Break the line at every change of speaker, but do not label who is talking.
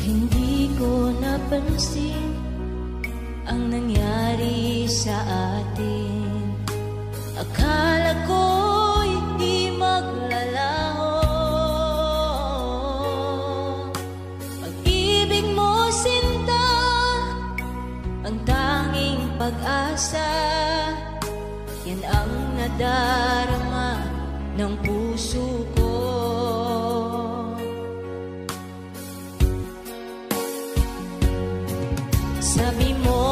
Hindi ko napansin ang nangyari sa atin. Akala ko'y di maglalaho. Pag-ibig mo, sinta, ang tanging pag-asa. Yan ang nadarama ng puso ko. Sabi mo